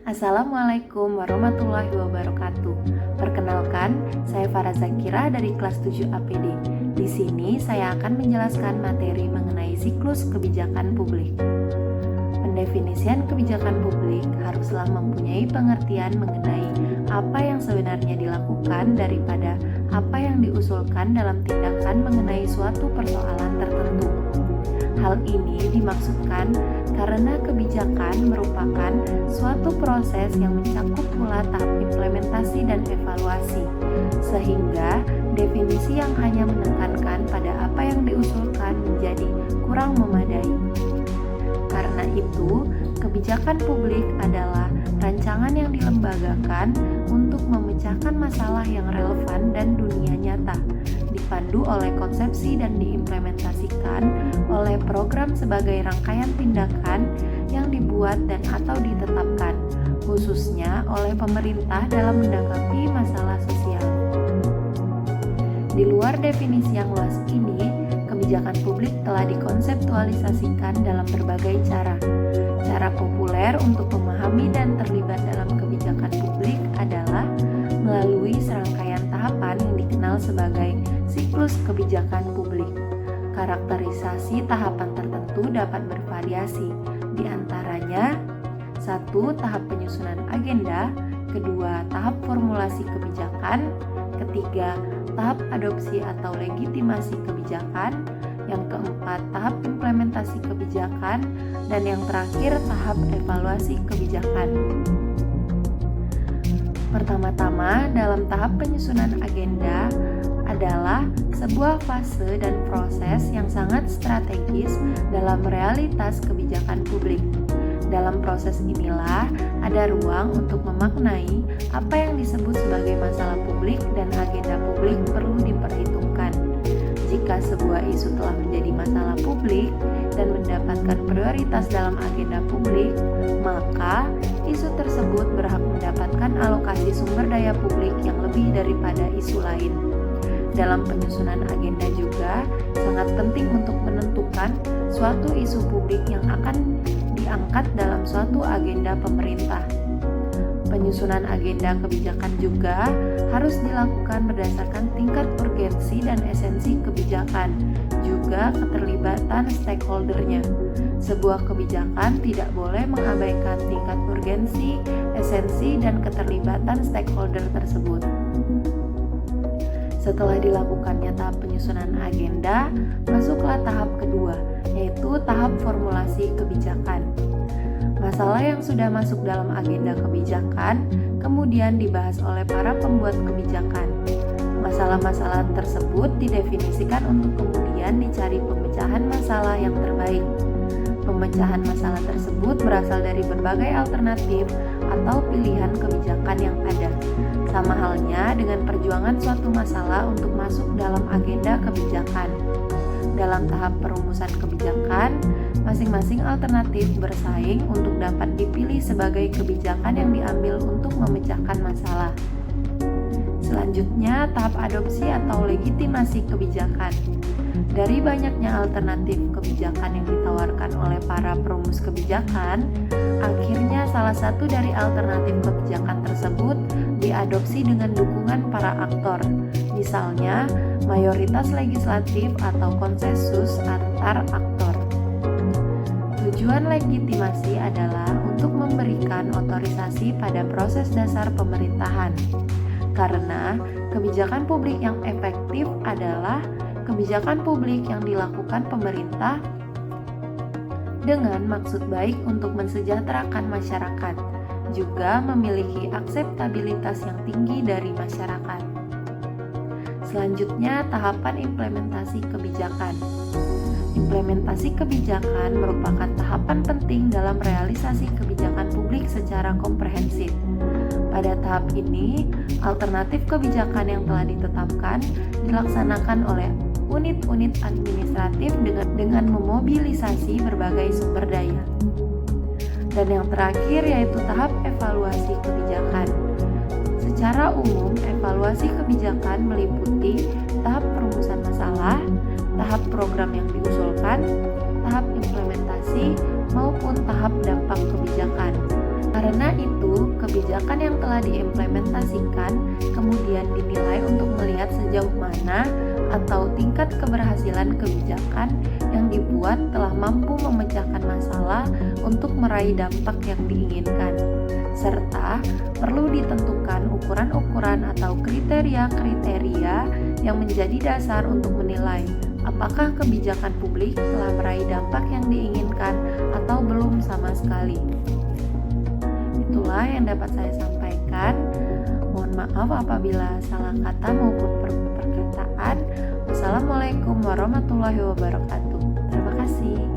Assalamualaikum warahmatullahi wabarakatuh. Perkenalkan, saya Farah Zakira dari kelas 7 APD. Di sini saya akan menjelaskan materi mengenai siklus kebijakan publik. Pendefinisian kebijakan publik haruslah mempunyai pengertian mengenai apa yang sebenarnya dilakukan daripada apa yang diusulkan dalam tindakan mengenai suatu persoalan tertentu. Hal ini dimaksudkan karena kebijakan merupakan suatu proses yang mencakup pula tahap implementasi dan evaluasi, sehingga definisi yang hanya menekankan pada apa yang diusulkan menjadi kurang memadai. Karena itu, kebijakan publik adalah rancangan yang dilembagakan untuk memecahkan masalah yang relevan dan dunia nyata, dipandu oleh konsepsi dan diimplementasikan oleh program sebagai rangkaian tindakan yang dibuat dan atau ditetapkan, khususnya oleh pemerintah dalam menanggapi masalah sosial. Di luar definisi yang luas ini, kebijakan publik telah dikonseptualisasikan dalam berbagai cara. Cara populer untuk memahami dan terlibat dalam kebijakan publik adalah melalui serangkaian tahapan yang dikenal sebagai siklus kebijakan publik. Karakterisasi tahapan tertentu dapat bervariasi, di antaranya 1. Tahap penyusunan agenda, kedua, tahap formulasi kebijakan, ketiga, tahap adopsi atau legitimasi kebijakan, yang keempat, tahap implementasi kebijakan, dan yang terakhir, tahap evaluasi kebijakan. Pertama-tama, dalam tahap penyusunan agenda adalah sebuah fase dan proses yang sangat strategis dalam realitas kebijakan publik. Dalam proses inilah ada ruang untuk memaknai apa yang disebut sebagai masalah publik dan agenda publik perlu diperhitungkan. Jika sebuah isu telah menjadi masalah publik dan mendapatkan prioritas dalam agenda publik, maka isu tersebut berhak mendapatkan alokasi sumber daya publik yang lebih daripada isu lain. Dalam penyusunan agenda juga sangat penting untuk menentukan suatu isu publik yang akan diangkat dalam suatu agenda pemerintah. Penyusunan agenda kebijakan juga harus dilakukan berdasarkan tingkat urgensi dan esensi kebijakan, juga keterlibatan stakeholdernya. Sebuah kebijakan tidak boleh mengabaikan tingkat urgensi, esensi, dan keterlibatan stakeholder tersebut. Setelah dilakukannya tahap penyusunan agenda, masuklah tahap kedua, yaitu tahap formulasi kebijakan. Masalah yang sudah masuk dalam agenda kebijakan kemudian dibahas oleh para pembuat kebijakan. Masalah-masalah tersebut didefinisikan untuk kemudian dicari pemecahan masalah yang terbaik. Pemecahan masalah tersebut berasal dari berbagai alternatif atau pilihan kebijakan yang ada. Sama halnya dengan perjuangan suatu masalah untuk masuk dalam agenda kebijakan. Dalam tahap perumusan kebijakan, masing-masing alternatif bersaing untuk dapat dipilih sebagai kebijakan yang diambil untuk memecahkan masalah. Selanjutnya, tahap adopsi atau legitimasi kebijakan. Dari banyaknya alternatif kebijakan yang ditawarkan oleh para perumus kebijakan, akhirnya salah satu dari alternatif kebijakan tersebut diadopsi dengan dukungan para aktor, misalnya mayoritas legislatif atau konsensus antar aktor. Tujuan legitimasi adalah untuk memberikan otorisasi pada proses dasar pemerintahan, karena kebijakan publik yang efektif adalah kebijakan publik yang dilakukan pemerintah dengan maksud baik untuk mensejahterakan masyarakat, juga memiliki akseptabilitas yang tinggi dari masyarakat. Selanjutnya, tahapan implementasi kebijakan. Implementasi kebijakan merupakan tahapan penting dalam realisasi kebijakan publik secara komprehensif. Pada tahap ini, alternatif kebijakan yang telah ditetapkan dilaksanakan oleh unit-unit administratif dengan memobilisasi berbagai sumber daya. Dan yang terakhir yaitu tahap evaluasi kebijakan. Secara umum, evaluasi kebijakan meliputi tahap perumusan masalah, tahap program yang diusulkan, tahap implementasi, maupun tahap dampak kebijakan. Karena itu, kebijakan yang telah diimplementasikan kemudian dinilai untuk melihat sejauh mana atau tingkat keberhasilan kebijakan yang dibuat telah mampu memecahkan masalah untuk meraih dampak yang diinginkan, serta perlu ditentukan ukuran-ukuran atau kriteria-kriteria yang menjadi dasar untuk menilai apakah kebijakan publik telah meraih dampak yang diinginkan atau belum sama sekali. Itulah yang dapat saya sampaikan. Mohon maaf apabila salah kata maupun perkataan. Wassalamualaikum warahmatullahi wabarakatuh. Terima kasih.